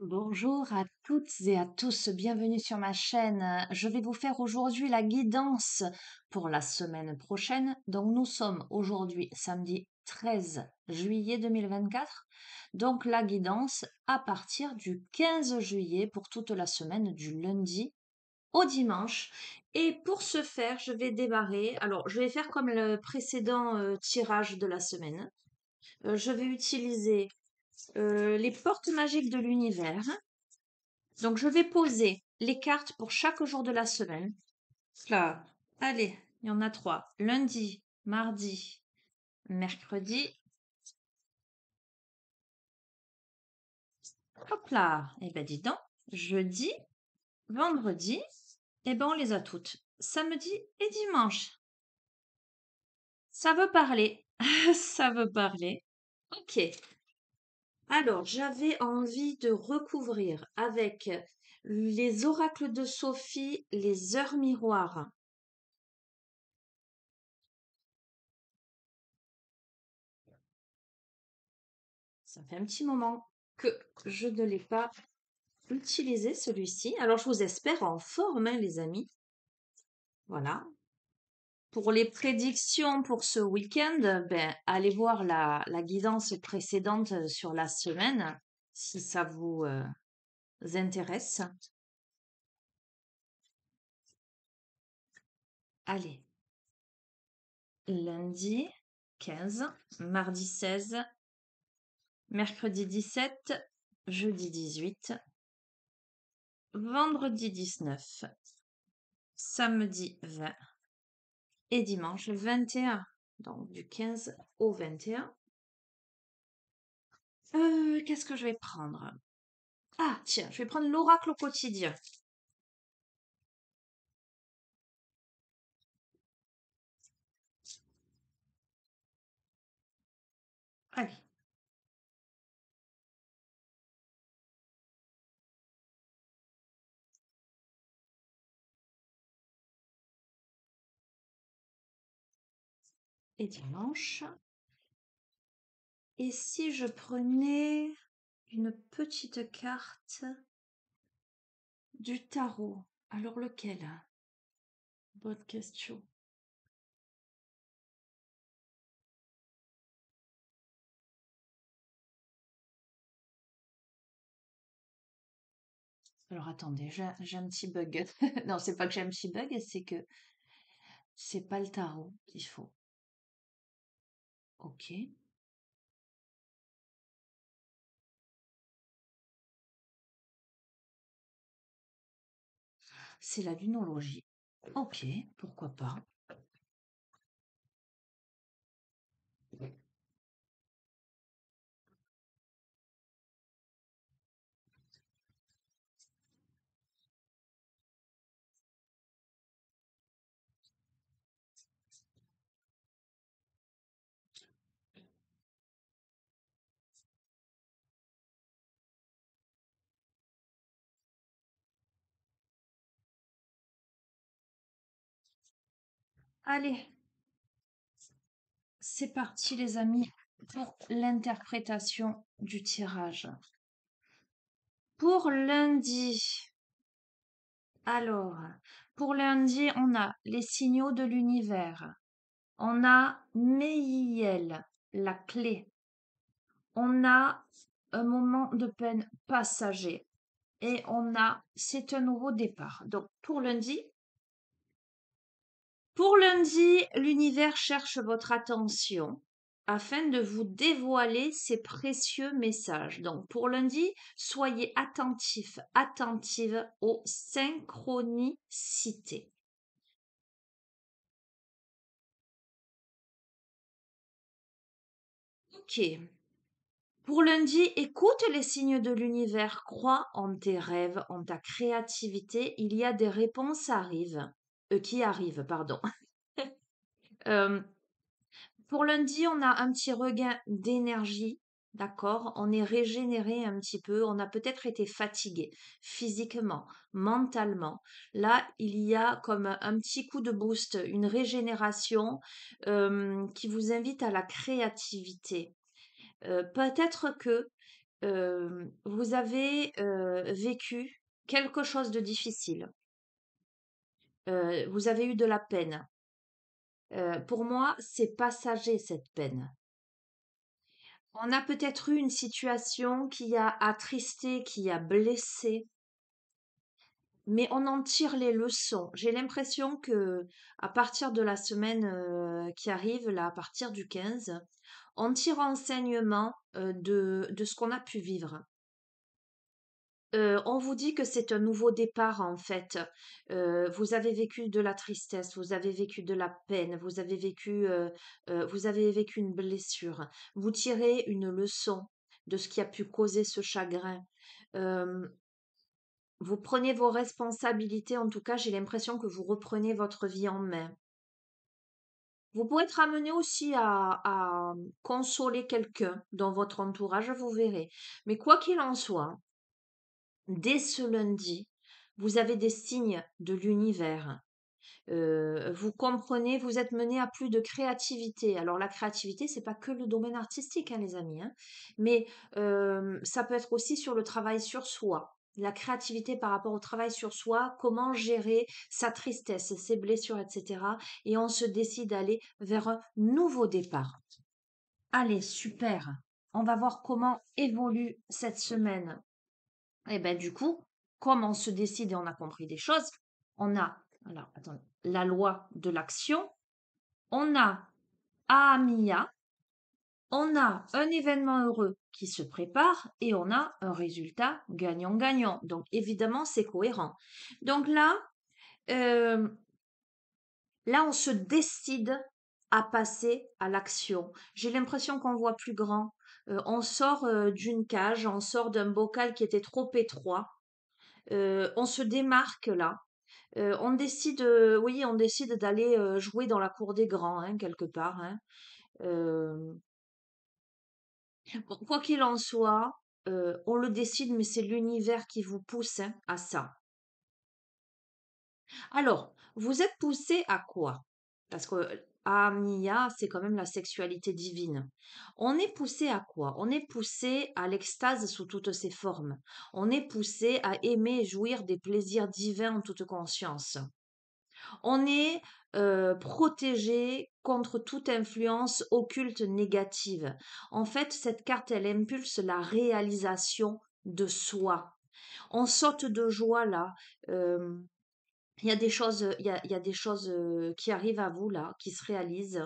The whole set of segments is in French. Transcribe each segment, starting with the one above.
Bonjour à toutes et à tous, bienvenue sur ma chaîne. Je vais vous faire aujourd'hui la guidance pour la semaine prochaine. Donc nous sommes aujourd'hui samedi 13 juillet 2024. Donc la guidance à partir du 15 juillet pour toute la semaine du lundi au dimanche. Et pour ce faire, je vais démarrer. Alors je vais faire comme le précédent tirage de la semaine. Je vais utiliser les portes magiques de l'univers. Donc, je vais poser les cartes pour chaque jour de la semaine. Là, allez, il y en a trois. Lundi, mardi, mercredi. Hop là. Eh ben, dis donc. Jeudi, vendredi. Eh ben, on les a toutes. Samedi et dimanche. Ça veut parler. Ça veut parler. Ok. Alors, j'avais envie de recouvrir avec les oracles de Sophie, les heures miroirs. Ça fait un petit moment que je ne l'ai pas utilisé, celui-ci. Alors, je vous espère en forme, hein, les amis. Voilà. Pour les prédictions pour ce week-end, ben, allez voir la guidance précédente sur la semaine, si ça vous intéresse. Allez, lundi 15, mardi 16, mercredi 17, jeudi 18, vendredi 19, samedi 20 et dimanche 21. Donc du 15 au 21. Qu'est-ce que je vais prendre? Ah, tiens, je vais prendre l'oracle au quotidien. Allez. Et dimanche. Et si je prenais une petite carte du tarot? Alors lequel? Bonne question. Alors attendez, j'ai un petit bug. Non, c'est pas que j'ai un petit bug, c'est que c'est pas le tarot qu'il faut. Ok. C'est la lunologie. Ok, pourquoi pas. Allez, c'est parti les amis pour l'interprétation du tirage. Pour lundi, alors, pour lundi, on a les signaux de l'univers. On a Meïel, la clé. On a un moment de peine passager. Et on a c'est un nouveau départ. Donc, pour lundi, l'univers cherche votre attention afin de vous dévoiler ses précieux messages. Donc, pour lundi, soyez attentifs, attentives aux synchronicités. Ok. Pour lundi, écoute les signes de l'univers, crois en tes rêves, en ta créativité. Il y a des réponses qui arrivent, pardon. Euh, Pour lundi, on a un petit regain d'énergie, d'accord? On est régénéré un petit peu, on a peut-être été fatigué physiquement, mentalement. Là, il y a comme un petit coup de boost, une régénération qui vous invite à la créativité. Peut-être que Vous avez vécu quelque chose de difficile. Vous avez eu de la peine. Pour moi, c'est passager cette peine. On a peut-être eu une situation qui a attristé, qui a blessé, mais on en tire les leçons. J'ai l'impression que à partir de la semaine qui arrive, là, à partir du 15, on tire enseignement de ce qu'on a pu vivre. On vous dit que c'est un nouveau départ en fait. Vous avez vécu de la tristesse, vous avez vécu de la peine, vous avez vécu une blessure. Vous tirez une leçon de ce qui a pu causer ce chagrin. Hem, Vous prenez vos responsabilités, en tout cas, j'ai l'impression que vous reprenez votre vie en main. Vous pouvez être amené aussi à consoler quelqu'un dans votre entourage, vous verrez. Mais quoi qu'il en soit, dès ce lundi, vous avez des signes de l'univers. Vous comprenez, vous êtes mené à plus de créativité. Alors la créativité, c'est pas que le domaine artistique, hein, les amis, hein, mais ça peut être aussi sur le travail sur soi. La créativité par rapport au travail sur soi, comment gérer sa tristesse, ses blessures, etc. Et on se décide d'aller vers un nouveau départ. Allez, super. On va voir comment évolue cette semaine. Et ben du coup, comme on se décide et on a compris des choses, on a, alors attendez, la loi de l'action, on a Ahamia, on a un événement heureux qui se prépare et on a un résultat gagnant-gagnant. Donc évidemment, c'est cohérent. Donc euh, là, on se décide à passer à l'action. J'ai l'impression qu'on voit plus grand. On sort d'une cage, on sort d'un bocal qui était trop étroit. On se démarque là. On décide, oui, on décide d'aller jouer dans la cour des grands, hein, quelque part, hein. Euh, bon, quoi qu'il en soit, on le décide, mais c'est l'univers qui vous pousse, hein, à ça. Alors, vous êtes poussé à quoi? Parce que Mia, c'est quand même la sexualité divine. On est poussé à quoi? On est poussé à l'extase sous toutes ses formes. On est poussé à aimer et jouir des plaisirs divins en toute conscience. On est protégé contre toute influence occulte négative. En fait, cette carte, elle impulse la réalisation de soi. On saute de joie là. euh, il y a des choses qui arrivent à vous là, qui se réalisent,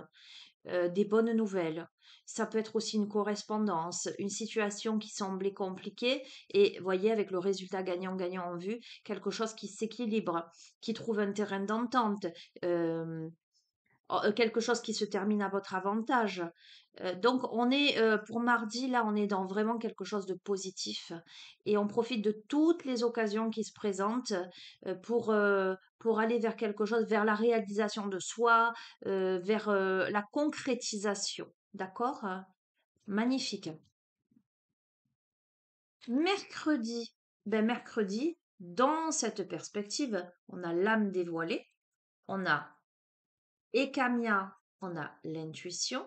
des bonnes nouvelles. Ça peut être aussi une correspondance, une situation qui semblait compliquée et voyez avec le résultat gagnant-gagnant en vue, quelque chose qui s'équilibre, qui trouve un terrain d'entente. euh, Quelque chose qui se termine à votre avantage. Donc on est pour mardi, là, on est dans vraiment quelque chose de positif et on profite de toutes les occasions qui se présentent pour aller vers quelque chose, vers la réalisation de soi, vers la concrétisation. D'accord? Magnifique. Mercredi, ben mercredi, dans cette perspective, on a l'âme dévoilée, on a Ekamia, on a l'intuition,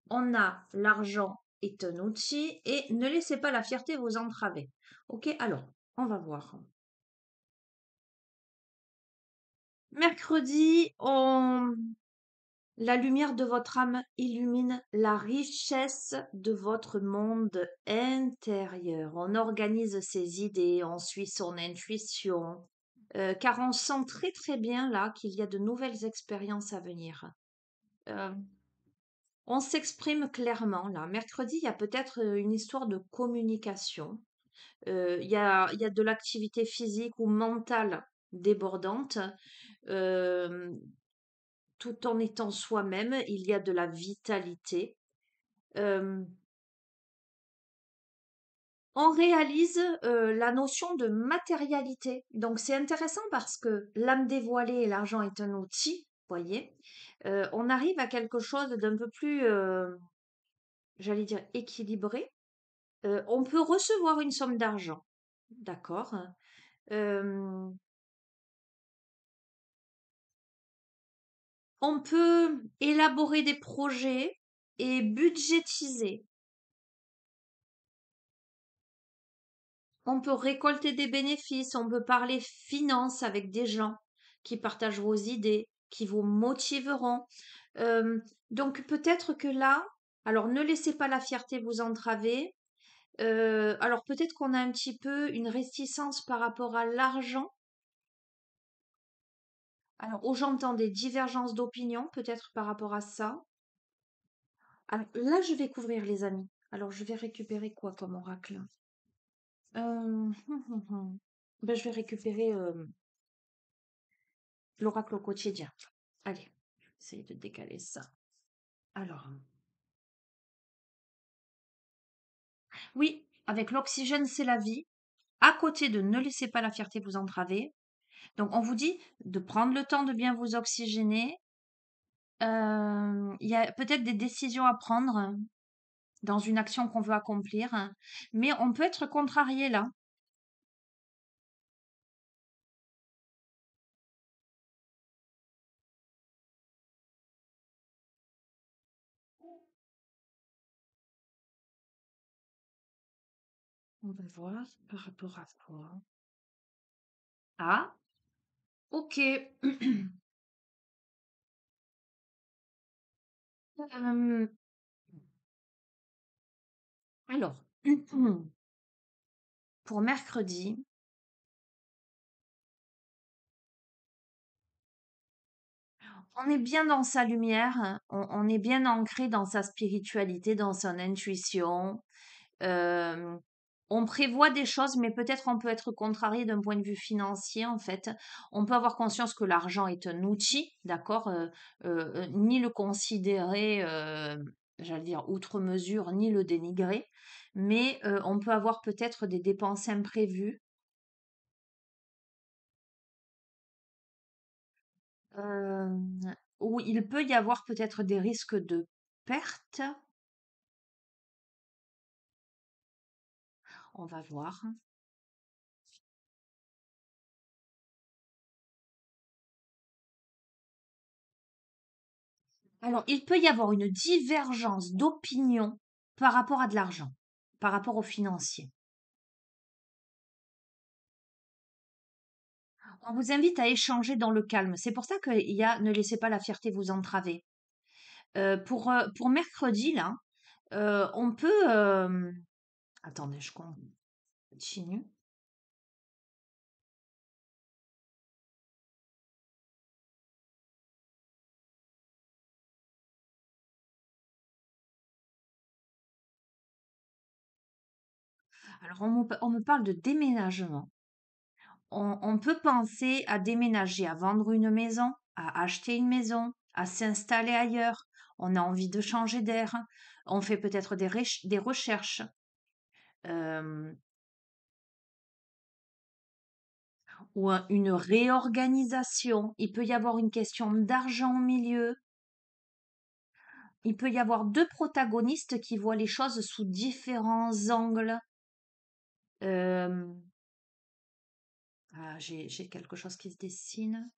on a l'argent est un outil et ne laissez pas la fierté vous entraver. Ok, alors, on va voir. Mercredi, la lumière de votre âme illumine la richesse de votre monde intérieur. On organise ses idées, on suit son intuition, car on sent très très bien là qu'il y a de nouvelles expériences à venir. Euh, On s'exprime clairement là. Mercredi, il y a peut-être une histoire de communication. Il y a de l'activité physique ou mentale débordante. euh, Tout en étant soi-même, il y a de la vitalité. Euh, on réalise la notion de matérialité. Donc c'est intéressant parce que l'âme dévoilée et l'argent est un outil, voyez. On arrive à quelque chose d'un peu plus, j'allais dire, équilibré. On peut recevoir une somme d'argent, d'accord. Euh, on peut élaborer des projets et budgétiser. On peut récolter des bénéfices, on peut parler finance avec des gens qui partagent vos idées, qui vous motiveront. Euh, donc peut-être que là, alors ne laissez pas la fierté vous entraver. Alors peut-être qu'on a un petit peu une réticence par rapport à l'argent. Alors, où j'entends des divergences d'opinion, peut-être par rapport à ça. Alors, là, je vais couvrir les amis. Alors, je vais récupérer quoi comme oracle? Ben, je vais récupérer l'oracle au quotidien. Allez, essayer de décaler ça. Alors, oui, avec l'oxygène, c'est la vie. À côté de ne laissez pas la fierté vous entraver. Donc, on vous dit de prendre le temps de bien vous oxygéner. Il y a peut-être des décisions à prendre dans une action qu'on veut accomplir, mais on peut être contrarié là. On va voir par rapport à quoi. Ah, ok. Euh, alors, pour mercredi, on est bien dans sa lumière, hein. On est bien ancré dans sa spiritualité, dans son intuition. Euh, on prévoit des choses, mais peut-être on peut être contrarié d'un point de vue financier, en fait. On peut avoir conscience que l'argent est un outil, d'accord, ni le considérer, j'allais dire, outre mesure, ni le dénigrer, mais on peut avoir peut-être des dépenses imprévues, euh, où il peut y avoir peut-être des risques de perte. On va voir. Alors, il peut y avoir une divergence d'opinion par rapport à de l'argent, par rapport au financier. On vous invite à échanger dans le calme. C'est pour ça qu'il y a ne laissez pas la fierté vous entraver. Pour mercredi, là, on peut... attendez, je continue. Alors, on me parle de déménagement. On peut penser à déménager, à vendre une maison, à acheter une maison, à s'installer ailleurs. On a envie de changer d'air. On fait peut-être des recherches. euh, ou une réorganisation. Il peut y avoir une question d'argent au milieu. Il peut y avoir deux protagonistes qui voient les choses sous différents angles. Euh, j'ai quelque chose qui se dessine.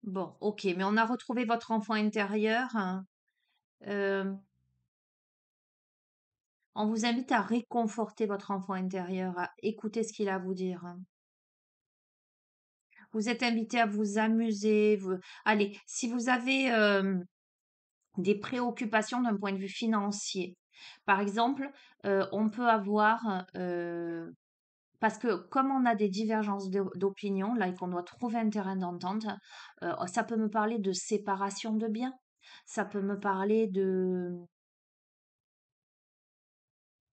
Bon, ok, mais on a retrouvé votre enfant intérieur, hein. Euh, on vous invite à réconforter votre enfant intérieur, à écouter ce qu'il a à vous dire, hein. Vous êtes invité à vous amuser. Allez, si vous avez des préoccupations d'un point de vue financier, par exemple, on peut avoir, parce que comme on a des divergences d'opinion, là, et qu'on doit trouver un terrain d'entente, ça peut me parler de séparation de biens. Ça peut me parler de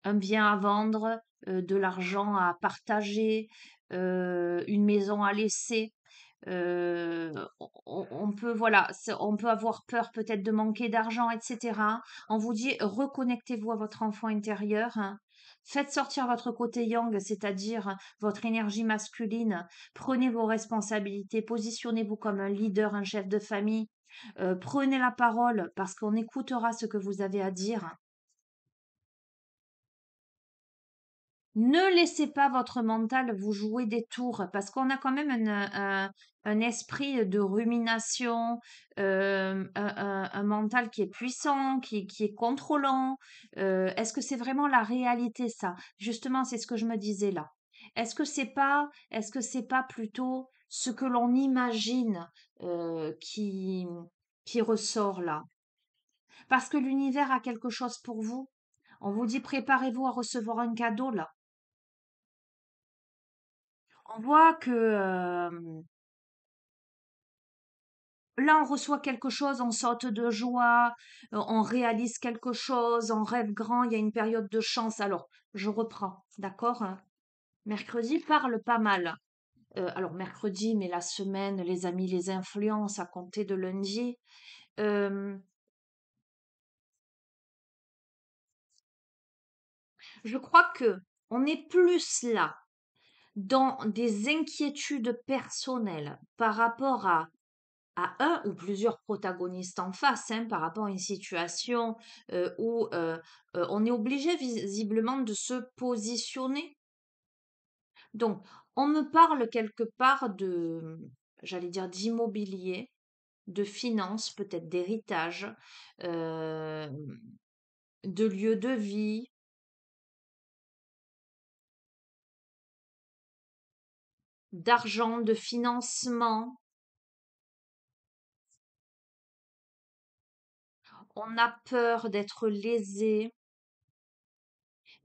un bien à vendre, de l'argent à partager, une maison à laisser. On peut, voilà, on peut avoir peur peut-être de manquer d'argent, etc. On vous dit, reconnectez-vous à votre enfant intérieur, hein. Faites sortir votre côté yang, c'est-à-dire votre énergie masculine. Prenez vos responsabilités, positionnez-vous comme un leader, un chef de famille. Prenez la parole parce qu'on écoutera ce que vous avez à dire. Ne laissez pas votre mental vous jouer des tours parce qu'on a quand même un esprit de rumination, un mental qui est puissant, qui est contrôlant. Est-ce que c'est vraiment la réalité, ça? Justement, c'est ce que je me disais là. Est-ce que c'est pas plutôt ce que l'on imagine qui ressort là? Parce que l'univers a quelque chose pour vous. On vous dit préparez-vous à recevoir un cadeau là. On voit que là, on reçoit quelque chose, on saute de joie, on réalise quelque chose, on rêve grand, il y a une période de chance. Alors, je reprends, d'accord? Mercredi parle pas mal. Alors, mercredi, mais la semaine, les amis les influencent à compter de lundi. Euh, je crois que on est plus là dans des inquiétudes personnelles par rapport à un ou plusieurs protagonistes en face, hein, par rapport à une situation où on est obligé visiblement de se positionner. Donc, on me parle quelque part de, j'allais dire, d'immobilier, de finances, peut-être d'héritage, euh, de lieu de vie, d'argent, de financement. On a peur d'être lésé.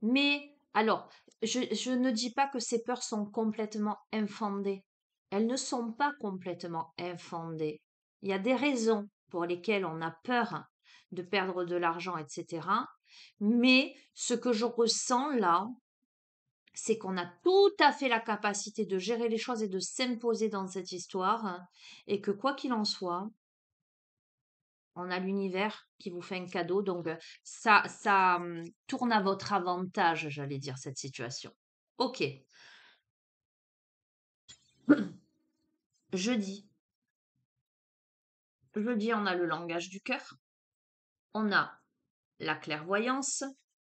Mais alors, je ne dis pas que ces peurs sont complètement infondées. Elles ne sont pas complètement infondées. Il y a des raisons pour lesquelles on a peur de perdre de l'argent, etc. Mais ce que je ressens là, c'est qu'on a tout à fait la capacité de gérer les choses et de s'imposer dans cette histoire, et que quoi qu'il en soit, on a l'univers qui vous fait un cadeau, donc ça tourne à votre avantage, j'allais dire, cette situation. Ok, jeudi. Jeudi, on a le langage du cœur, on a la clairvoyance,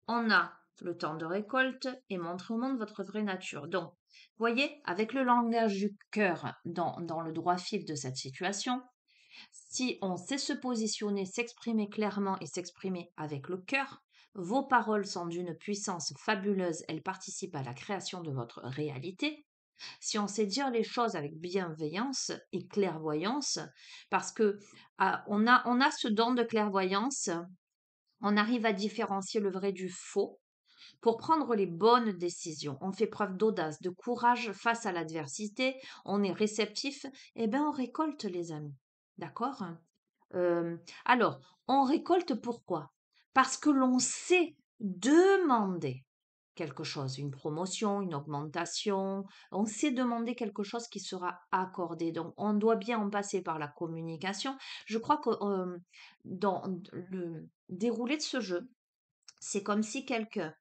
on a le temps de récolte et montrer au monde votre vraie nature. Donc, voyez, avec le langage du cœur dans le droit fil de cette situation, si on sait se positionner, s'exprimer clairement et s'exprimer avec le cœur, vos paroles sont d'une puissance fabuleuse, elles participent à la création de votre réalité. Si on sait dire les choses avec bienveillance et clairvoyance, parce que on a ce don de clairvoyance, on arrive à différencier le vrai du faux pour prendre les bonnes décisions. On fait preuve d'audace, de courage face à l'adversité, on est réceptif, et bien on récolte les amis. D'accord? Alors, on récolte pourquoi? Parce que l'on sait demander quelque chose, une promotion, une augmentation. On sait demander quelque chose qui sera accordé. Donc, on doit bien en passer par la communication. Je crois que dans le déroulé de ce jeu, c'est comme si quelqu'un,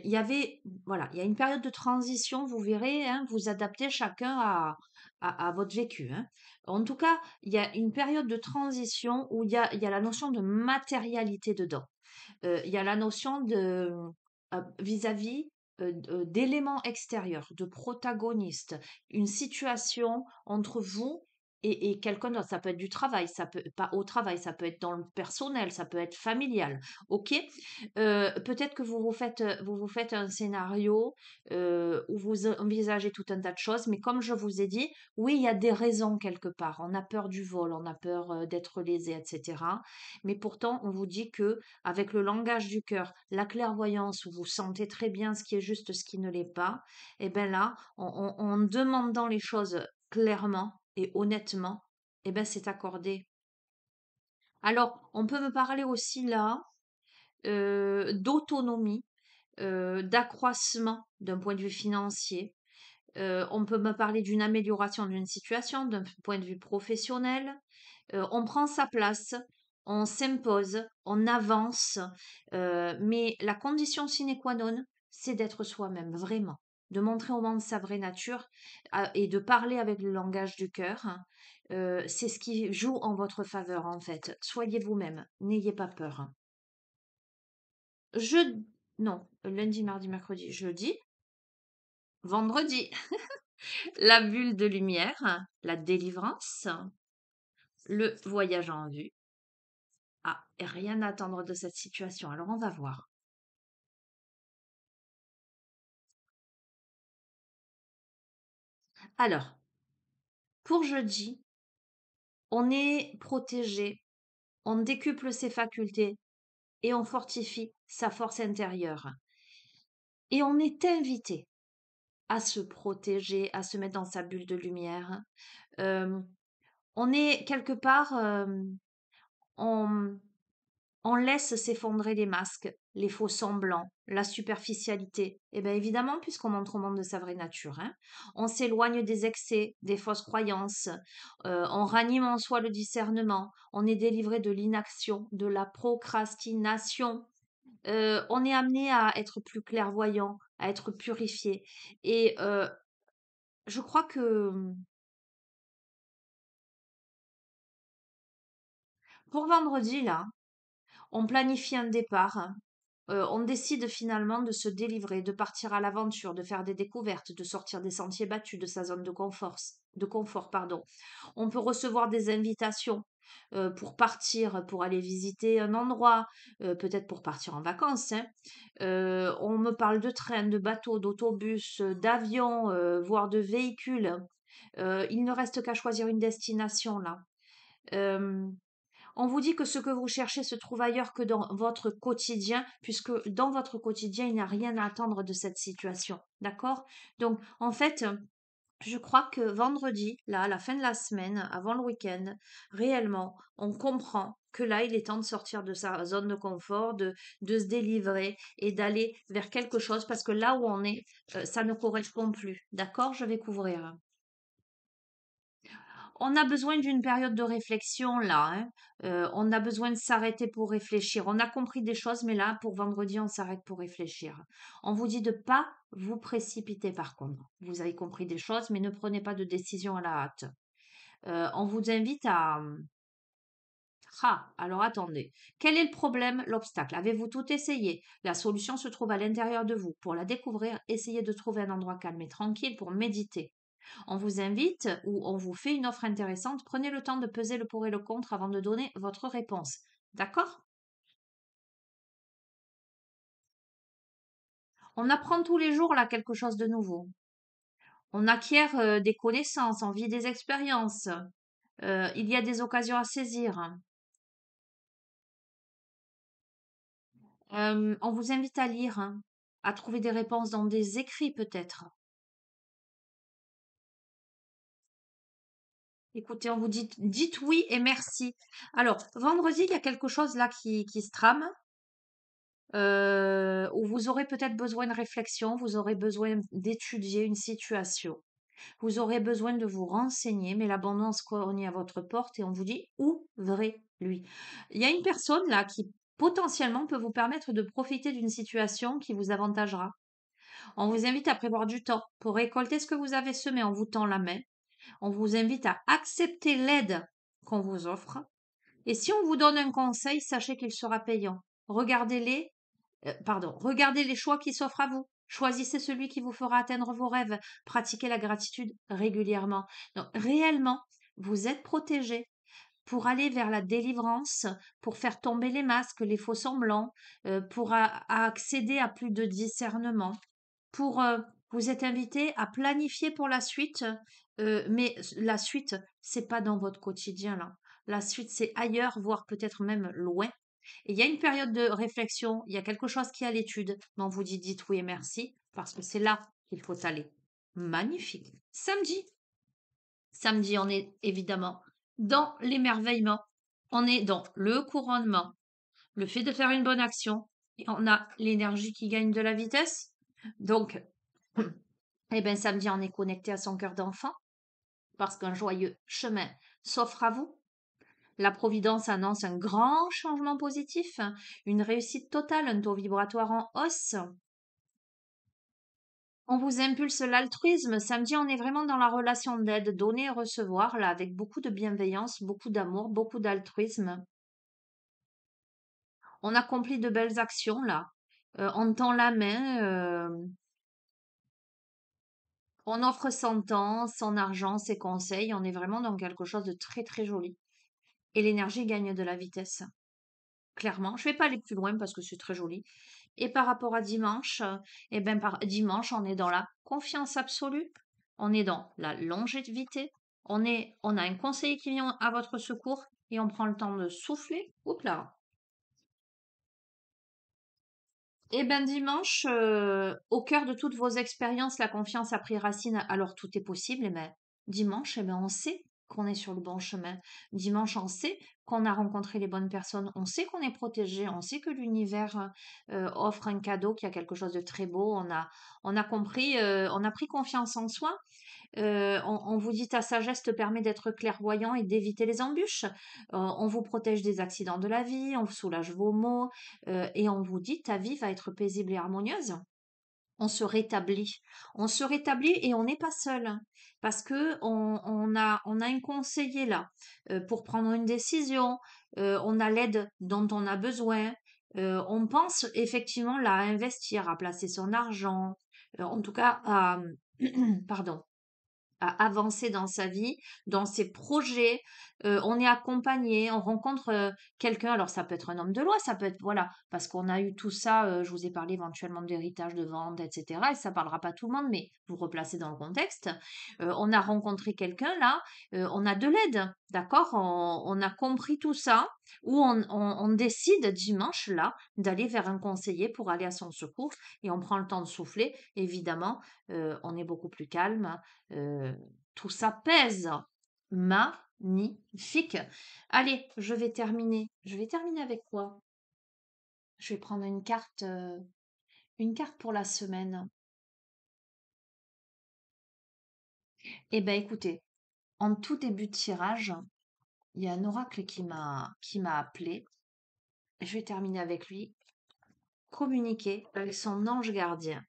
il y avait, voilà, il y a une période de transition, vous verrez, hein, vous adaptez chacun à votre vécu, hein. En tout cas, il y a une période de transition où il y a la notion de matérialité dedans. Il y a la notion de vis-à-vis d'éléments extérieurs, de protagonistes, une situation entre vous et quelqu'un d'autre. Ça peut être du travail, ça peut pas au travail, ça peut être dans le personnel, ça peut être familial. Ok. Peut-être que vous vous faites un scénario où vous envisagez tout un tas de choses, mais comme je vous ai dit, oui, il y a des raisons quelque part. On a peur du vol, on a peur d'être lésé, etc. Mais pourtant, on vous dit que avec le langage du cœur, la clairvoyance, où vous sentez très bien ce qui est juste, ce qui ne l'est pas, et bien là, en demandant les choses clairement et honnêtement, et ben c'est accordé. Alors, on peut me parler aussi là d'autonomie, d'accroissement d'un point de vue financier. On peut me parler d'une amélioration d'une situation, d'un point de vue professionnel. On prend sa place, on s'impose, on avance, mais la condition sine qua non, c'est d'être soi-même, vraiment, de montrer au monde sa vraie nature et de parler avec le langage du cœur. C'est ce qui joue en votre faveur, en fait. Soyez vous-même, n'ayez pas peur. Je... Non, lundi, mardi, mercredi, jeudi. vendredi, la bulle de lumière, la délivrance, le voyage en vue. Ah, et rien à attendre de cette situation. Alors, on va voir. Alors, pour jeudi, on est protégé, on décuple ses facultés et on fortifie sa force intérieure. Et on est invité à se protéger, à se mettre dans sa bulle de lumière. Euh, on est quelque part, on, on laisse s'effondrer les masques, les faux semblants, la superficialité. Et bien évidemment, puisqu'on montre au monde de sa vraie nature, hein. On s'éloigne des excès, des fausses croyances, on ranime en soi le discernement, on est délivré de l'inaction, de la procrastination. On est amené à être plus clairvoyant, à être purifié. Et je crois que pour vendredi, là, on planifie un départ. On décide finalement de se délivrer, de partir à l'aventure, de faire des découvertes, de sortir des sentiers battus, de sa zone de confort, pardon. On peut recevoir des invitations pour partir, pour aller visiter un endroit, peut-être pour partir en vacances, hein. On me parle de train, de bateau, d'autobus, d'avion, voire de véhicules. Il ne reste qu'à choisir une destination là. Euh, on vous dit que ce que vous cherchez se trouve ailleurs que dans votre quotidien, puisque dans votre quotidien, il n'y a rien à attendre de cette situation. D'accord? Donc, en fait, je crois que vendredi, là, à la fin de la semaine, avant le week-end, réellement, on comprend que là, il est temps de sortir de sa zone de confort, de se délivrer et d'aller vers quelque chose, parce que là où on est, ça ne correspond plus. D'accord? Je vais couvrir. On a besoin d'une période de réflexion là, hein. On a besoin de s'arrêter pour réfléchir. On a compris des choses, mais là, pour vendredi, on s'arrête pour réfléchir. On vous dit de pas vous précipiter par contre. Vous avez compris des choses, mais ne prenez pas de décision à la hâte. On vous invite à... Ah, alors attendez. Quel est le problème, l'obstacle? Avez-vous tout essayé? La solution se trouve à l'intérieur de vous. Pour la découvrir, essayez de trouver un endroit calme et tranquille pour méditer. On vous invite ou on vous fait une offre intéressante, prenez le temps de peser le pour et le contre avant de donner votre réponse. D'accord? On apprend tous les jours là quelque chose de nouveau. On acquiert des connaissances, on vit des expériences. Il y a des occasions à saisir. On vous invite à lire, hein, à trouver des réponses dans des écrits peut-être. Écoutez, on vous dit dites oui et merci. Alors, vendredi, il y a quelque chose là qui se trame. Où vous aurez peut-être besoin de réflexion, vous aurez besoin d'étudier une situation, vous aurez besoin de vous renseigner, mais l'abondance cogne à votre porte et on vous dit ouvrez-lui. Il y a une personne là qui potentiellement peut vous permettre de profiter d'une situation qui vous avantagera. On vous invite à prévoir du temps pour récolter ce que vous avez semé. On vous tend la main. On vous invite à accepter l'aide qu'on vous offre. Et si on vous donne un conseil, sachez qu'il sera payant. Regardez les choix qui s'offrent à vous. Choisissez celui qui vous fera atteindre vos rêves. Pratiquez la gratitude régulièrement. Donc, réellement, vous êtes protégé pour aller vers la délivrance, pour faire tomber les masques, les faux semblants, pour accéder à plus de discernement, pour vous êtes invité à planifier pour la suite, mais la suite, c'est pas dans votre quotidien là. La suite, c'est ailleurs, voire peut-être même loin. Et il y a une période de réflexion, il y a quelque chose qui est à l'étude, mais on vous dit dites oui et merci, parce que c'est là qu'il faut aller. Magnifique. Samedi, on est évidemment dans l'émerveillement, on est dans le couronnement, le fait de faire une bonne action, et on a l'énergie qui gagne de la vitesse. Donc, eh bien, samedi, on est connecté à son cœur d'enfant, parce qu'un joyeux chemin s'offre à vous. La Providence annonce un grand changement positif, une réussite totale, un taux vibratoire en hausse. On vous impulse l'altruisme. Samedi, on est vraiment dans la relation d'aide, donner et recevoir, là, avec beaucoup de bienveillance, beaucoup d'amour, beaucoup d'altruisme. On accomplit de belles actions, là. On tend la main. On offre son temps, son argent, ses conseils. On est vraiment dans quelque chose de très, très joli. Et l'énergie gagne de la vitesse, clairement. Je vais pas aller plus loin parce que c'est très joli. Et par rapport à dimanche, eh ben par dimanche, on est dans la confiance absolue, on est dans la longévité, on a un conseiller qui vient à votre secours et on prend le temps de souffler. Oups là. Eh ben dimanche, au cœur de toutes vos expériences, la confiance a pris racine, alors tout est possible. Eh ben dimanche, eh ben on sait qu'on est sur le bon chemin. Dimanche, on sait qu'on a rencontré les bonnes personnes, on sait qu'on est protégé, on sait que l'univers offre un cadeau, qu'il y a quelque chose de très beau. On a compris, on a pris confiance en soi. On vous dit ta sagesse te permet d'être clairvoyant et d'éviter les embûches. On vous protège des accidents de la vie, on vous soulage vos maux et on vous dit ta vie va être paisible et harmonieuse. On se rétablit. On se rétablit et on n'est pas seul. Parce que on a un conseiller là pour prendre une décision. On a l'aide dont on a besoin. On pense effectivement là à investir, à placer son argent. En tout cas, à, pardon, à avancer dans sa vie, dans ses projets. On est accompagné, on rencontre quelqu'un. Alors ça peut être un homme de loi, ça peut être voilà, parce qu'on a eu tout ça. Je vous ai parlé éventuellement d'héritage, de vente, etc. Et ça parlera pas à tout le monde, mais vous replacez dans le contexte. On a rencontré quelqu'un là, on a de l'aide, d'accord. On a compris tout ça, où on décide dimanche là d'aller vers un conseiller pour aller à son secours et on prend le temps de souffler. Évidemment, on est beaucoup plus calme. Heu, tout ça pèse. Magnifique. Allez, je vais terminer. Je vais terminer avec quoi? Je vais prendre une carte pour la semaine. Eh ben, écoutez, en tout début de tirage, il y a un oracle qui m'a appelé. Je vais terminer avec lui. Communiquer avec son ange gardien.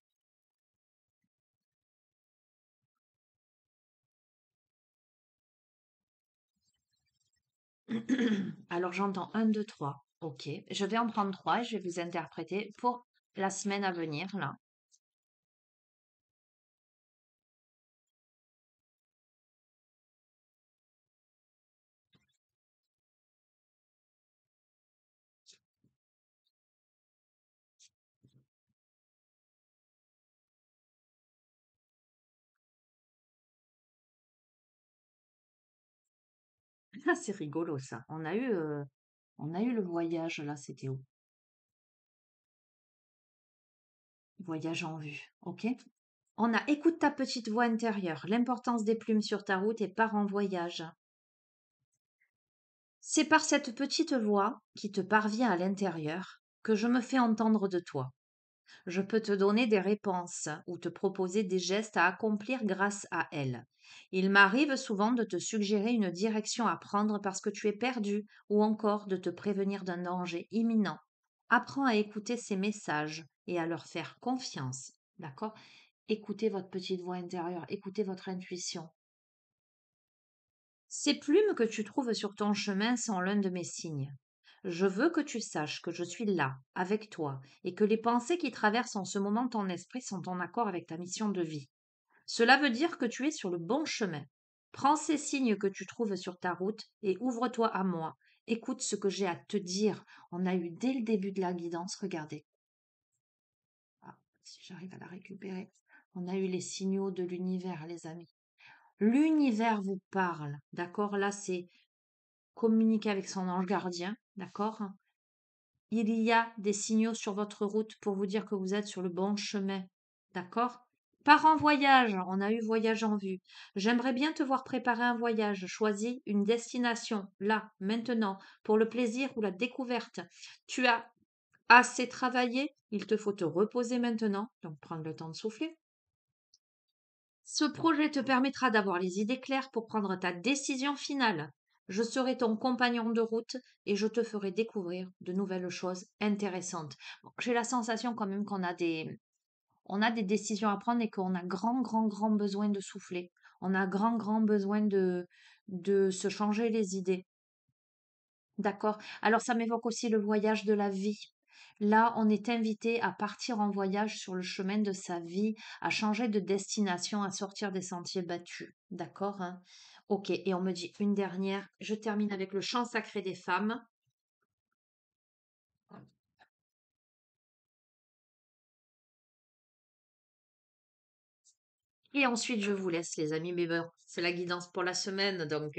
Alors j'entends un, 2, 3. Ok. Je vais en prendre 3 et je vais vous interpréter pour la semaine à venir, là. Ah, c'est rigolo ça. On a eu le voyage là, c'était où? Voyage en vue, ok? On a écoute ta petite voix intérieure, l'importance des plumes sur ta route et pars en voyage. C'est par cette petite voix qui te parvient à l'intérieur que je me fais entendre de toi. Je peux te donner des réponses ou te proposer des gestes à accomplir grâce à elle. Il m'arrive souvent de te suggérer une direction à prendre parce que tu es perdu ou encore de te prévenir d'un danger imminent. Apprends à écouter ces messages et à leur faire confiance. D'accord? Écoutez votre petite voix intérieure, écoutez votre intuition. Ces plumes que tu trouves sur ton chemin sont l'un de mes signes. Je veux que tu saches que je suis là, avec toi, et que les pensées qui traversent en ce moment ton esprit sont en accord avec ta mission de vie. Cela veut dire que tu es sur le bon chemin. Prends ces signes que tu trouves sur ta route et ouvre-toi à moi. Écoute ce que j'ai à te dire. On a eu dès le début de la guidance, regardez. Ah, si j'arrive à la récupérer. On a eu les signaux de l'univers, les amis. L'univers vous parle, d'accord? Là, c'est communiquer avec son ange gardien, d'accord? Il y a des signaux sur votre route pour vous dire que vous êtes sur le bon chemin, d'accord? Pars en voyage, on a eu voyage en vue. J'aimerais bien te voir préparer un voyage. Choisis une destination, là, maintenant, pour le plaisir ou la découverte. Tu as assez travaillé, il te faut te reposer maintenant, donc prendre le temps de souffler. Ce projet te permettra d'avoir les idées claires pour prendre ta décision finale. Je serai ton compagnon de route et je te ferai découvrir de nouvelles choses intéressantes. Bon, j'ai la sensation quand même qu'on a des décisions à prendre et qu'on a grand, grand, grand besoin de souffler. On a grand, grand besoin de se changer les idées. D'accord? Alors ça m'évoque aussi le voyage de la vie. Là, on est invité à partir en voyage sur le chemin de sa vie, à changer de destination, à sortir des sentiers battus. D'accord, hein? Ok, et on me dit une dernière. Je termine avec le chant sacré des femmes. Et ensuite, je vous laisse, les amis. Mais bon, c'est la guidance pour la semaine, donc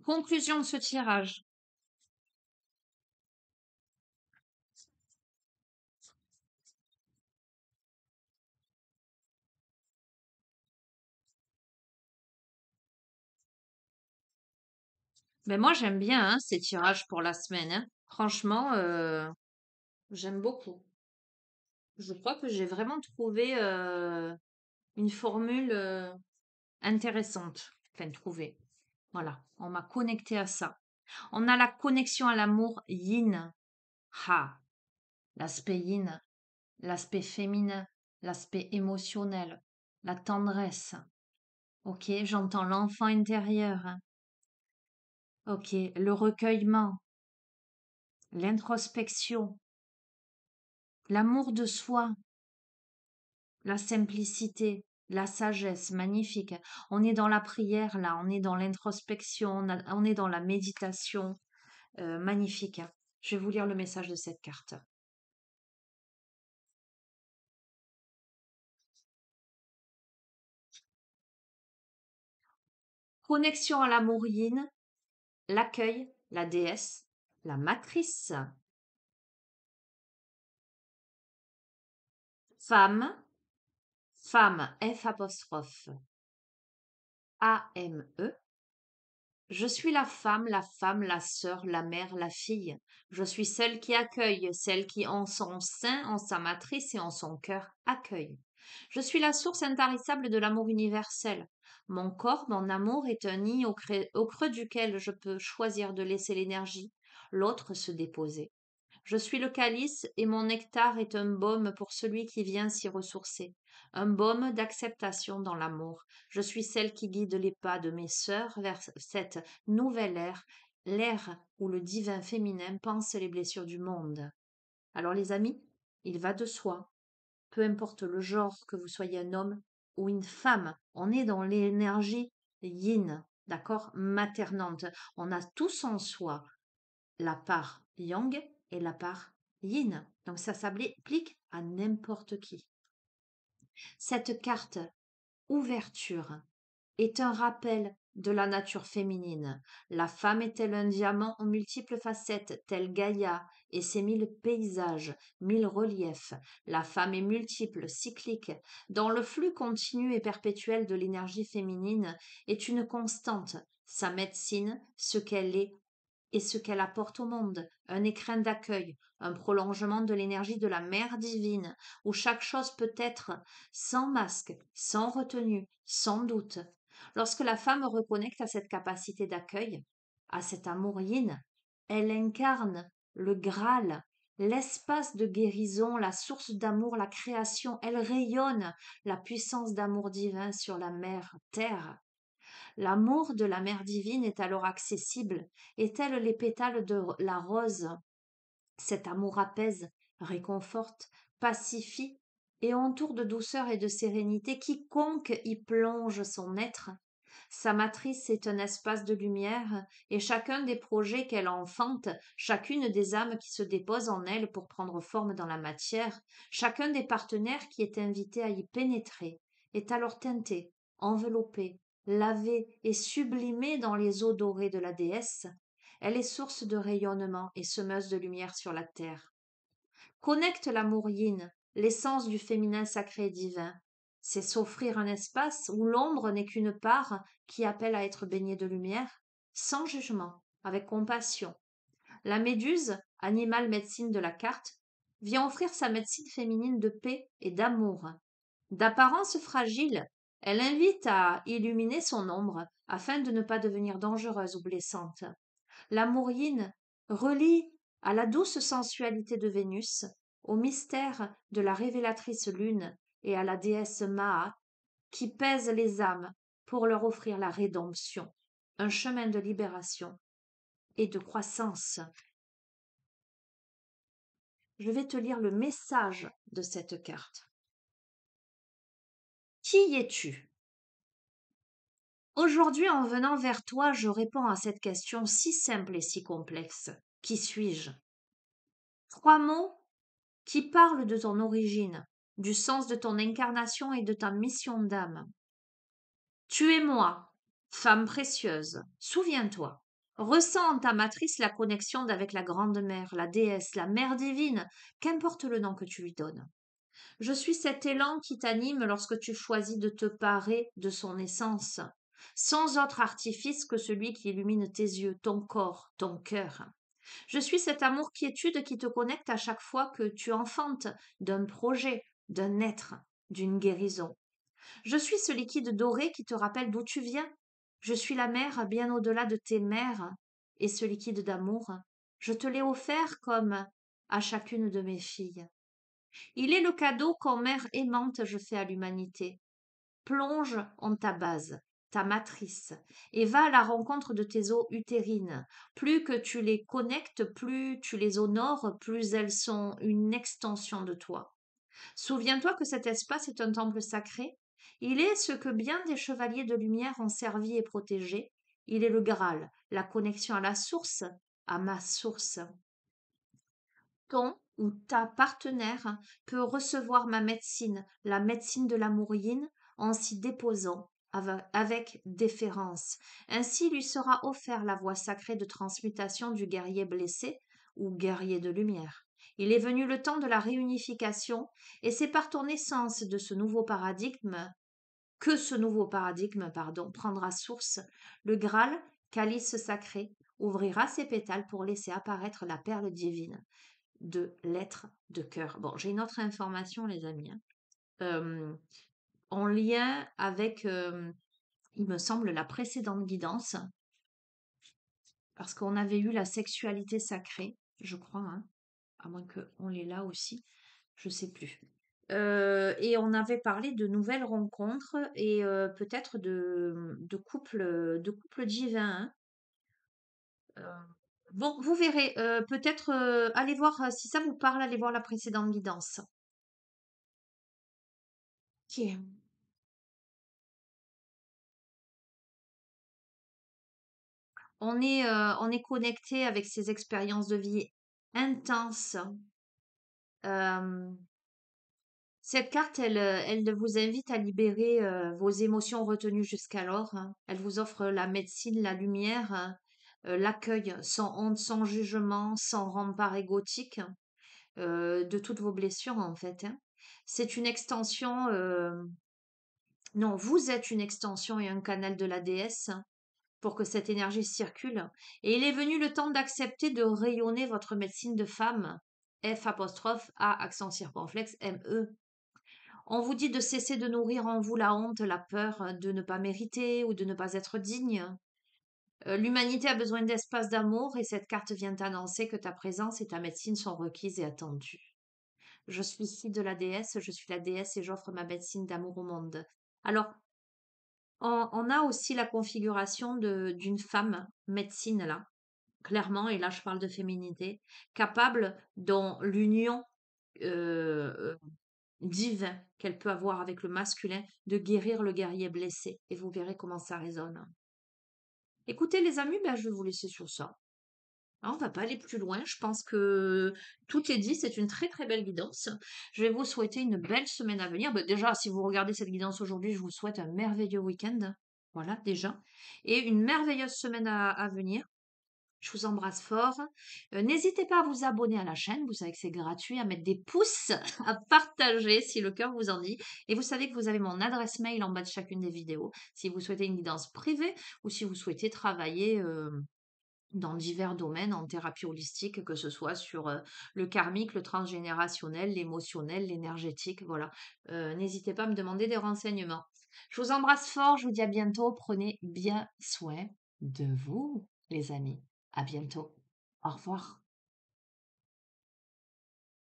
conclusion de ce tirage. Mais moi, j'aime bien hein, ces tirages pour la semaine, hein. Franchement, j'aime beaucoup. Je crois que j'ai vraiment trouvé une formule intéressante. Enfin, trouvé. Voilà, on m'a connecté à ça. On a la connexion à l'amour yin. Ha, l'aspect yin, l'aspect féminin, l'aspect émotionnel, la tendresse. Ok, j'entends l'enfant intérieur. Hein. Ok, le recueillement, l'introspection, l'amour de soi, la simplicité, la sagesse, magnifique. On est dans la prière là, on est dans l'introspection, on est dans la méditation, magnifique. Hein. Je vais vous lire le message de cette carte. Connexion à l'amour yin, l'accueil, la déesse, la matrice, femme, femme, F apostrophe, A-M-E. Je suis la femme, la sœur, la mère, la fille. Je suis celle qui accueille, celle qui en son sein, en sa matrice et en son cœur accueille. Je suis la source intarissable de l'amour universel. Mon corps, mon amour est un nid au creux duquel je peux choisir de laisser l'énergie, l'autre se déposer. Je suis le calice et mon nectar est un baume pour celui qui vient s'y ressourcer, un baume d'acceptation dans l'amour. Je suis celle qui guide les pas de mes sœurs vers cette nouvelle ère, l'ère où le divin féminin pense les blessures du monde. Alors les amis, il va de soi, peu importe le genre, que vous soyez un homme ou une femme, on est dans l'énergie yin, d'accord, maternante. On a tous en soi la part yang et la part yin. Donc ça s'applique à n'importe qui. Cette carte ouverture est un rappel de la nature féminine. La femme est elle un diamant aux multiples facettes, tel Gaïa et ses 1000 paysages, 1000 reliefs. La femme est multiple, cyclique, dans le flux continu et perpétuel de l'énergie féminine est une constante. Sa médecine, ce qu'elle est et ce qu'elle apporte au monde, un écrin d'accueil, un prolongement de l'énergie de la mère divine, où chaque chose peut être sans masque, sans retenue, sans doute. Lorsque la femme reconnecte à cette capacité d'accueil, à cet amour yin, elle incarne le Graal, l'espace de guérison, la source d'amour, la création. Elle rayonne la puissance d'amour divin sur la mer Terre. L'amour de la mère divine est alors accessible, et tels les pétales de la rose. Cet amour apaise, réconforte, pacifie et entoure de douceur et de sérénité quiconque y plonge son être. Sa matrice est un espace de lumière, et chacun des projets qu'elle enfante, chacune des âmes qui se déposent en elle pour prendre forme dans la matière, chacun des partenaires qui est invité à y pénétrer, est alors teinté, enveloppé, lavé et sublimé dans les eaux dorées de la déesse. Elle est source de rayonnement et semeuse de lumière sur la terre. Connecte l'amour yin, l'essence du féminin sacré et divin. C'est s'offrir un espace où l'ombre n'est qu'une part qui appelle à être baignée de lumière, sans jugement, avec compassion. La méduse, animal médecine de la carte, vient offrir sa médecine féminine de paix et d'amour. D'apparence fragile, elle invite à illuminer son ombre afin de ne pas devenir dangereuse ou blessante. L'amour yin relie à la douce sensualité de Vénus au mystère de la révélatrice lune et à la déesse Maa qui pèsent les âmes pour leur offrir la rédemption, un chemin de libération et de croissance. Je vais te lire le message de cette carte. Qui es-tu? Aujourd'hui, en venant vers toi, je réponds à cette question si simple et si complexe. Qui suis-je? 3 mots qui parlent de ton origine, du sens de ton incarnation et de ta mission d'âme. Tu es moi, femme précieuse, souviens-toi. Ressens en ta matrice la connexion avec la grande mère, la déesse, la mère divine, qu'importe le nom que tu lui donnes. Je suis cet élan qui t'anime lorsque tu choisis de te parer de son essence, sans autre artifice que celui qui illumine tes yeux, ton corps, ton cœur. Je suis cet amour quiétude qui te connecte à chaque fois que tu enfantes d'un projet, d'un être, d'une guérison. Je suis ce liquide doré qui te rappelle d'où tu viens. Je suis la mère bien au-delà de tes mères, et ce liquide d'amour, je te l'ai offert comme à chacune de mes filles. Il est le cadeau qu'en mère aimante je fais à l'humanité. Plonge en ta base, ta matrice, et va à la rencontre de tes eaux utérines. Plus que tu les connectes, plus tu les honores, plus elles sont une extension de toi. Souviens-toi que cet espace est un temple sacré. Il est ce que bien des chevaliers de lumière ont servi et protégé. Il est le Graal, la connexion à la source, à ma source. Ton ou ta partenaire peut recevoir ma médecine, la médecine de l'amourine, en s'y déposant avec déférence. Ainsi lui sera offert la voie sacrée de transmutation du guerrier blessé ou guerrier de lumière. Il est venu le temps de la réunification, et c'est par ton essence de ce nouveau paradigme que ce nouveau paradigme, prendra source. Le Graal, calice sacré, ouvrira ses pétales pour laisser apparaître la perle divine de l'être de cœur. Bon, j'ai une autre information, les amis, hein. En lien avec, il me semble, la précédente guidance, parce qu'on avait eu la sexualité sacrée, je crois, hein, à moins qu'on l'ait là aussi, je sais plus. Et on avait parlé de nouvelles rencontres et peut-être de couples divins, hein. Bon, vous verrez, peut-être allez voir si ça vous parle, allez voir la précédente guidance. Ok. On est connecté avec ces expériences de vie intenses. Euh, Cette carte, elle vous invite à libérer vos émotions retenues jusqu'alors, hein. Elle vous offre la médecine, la lumière, hein, l'accueil sans honte, sans jugement, sans rempart égotique de toutes vos blessures en fait, hein. C'est une extension, non, vous êtes une extension et un canal de la déesse, hein, pour que cette énergie circule. Et il est venu le temps d'accepter de rayonner votre médecine de femme. F apostrophe A accent circonflexe ME. On vous dit de cesser de nourrir en vous la honte, la peur de ne pas mériter ou de ne pas être digne. L'humanité a besoin d'espace d'amour et cette carte vient annoncer que ta présence et ta médecine sont requises et attendues. Je suis fille de la déesse, je suis la déesse et j'offre ma médecine d'amour au monde. Alors, on a aussi la configuration d'une femme médecine là, clairement, et là je parle de féminité, capable dans l'union euh, divin qu'elle peut avoir avec le masculin de guérir le guerrier blessé. Et vous verrez comment ça résonne. Écoutez les amis, ben, je vais vous laisser sur ça. Hein, on va pas aller plus loin. Je pense que tout est dit. C'est une très très belle guidance. Je vais vous souhaiter une belle semaine à venir. Ben, déjà, si vous regardez cette guidance aujourd'hui, je vous souhaite un merveilleux week-end. Voilà, déjà. Et une merveilleuse semaine à venir. Je vous embrasse fort. N'hésitez pas à vous abonner à la chaîne. Vous savez que c'est gratuit, à mettre des pouces, à partager si le cœur vous en dit. Et vous savez que vous avez mon adresse mail en bas de chacune des vidéos. Si vous souhaitez une guidance privée ou si vous souhaitez travailler dans divers domaines en thérapie holistique, que ce soit sur le karmique, le transgénérationnel, l'émotionnel, l'énergétique. Voilà. N'hésitez pas à me demander des renseignements. Je vous embrasse fort. Je vous dis à bientôt. Prenez bien soin de vous, les amis. À bientôt. Au revoir.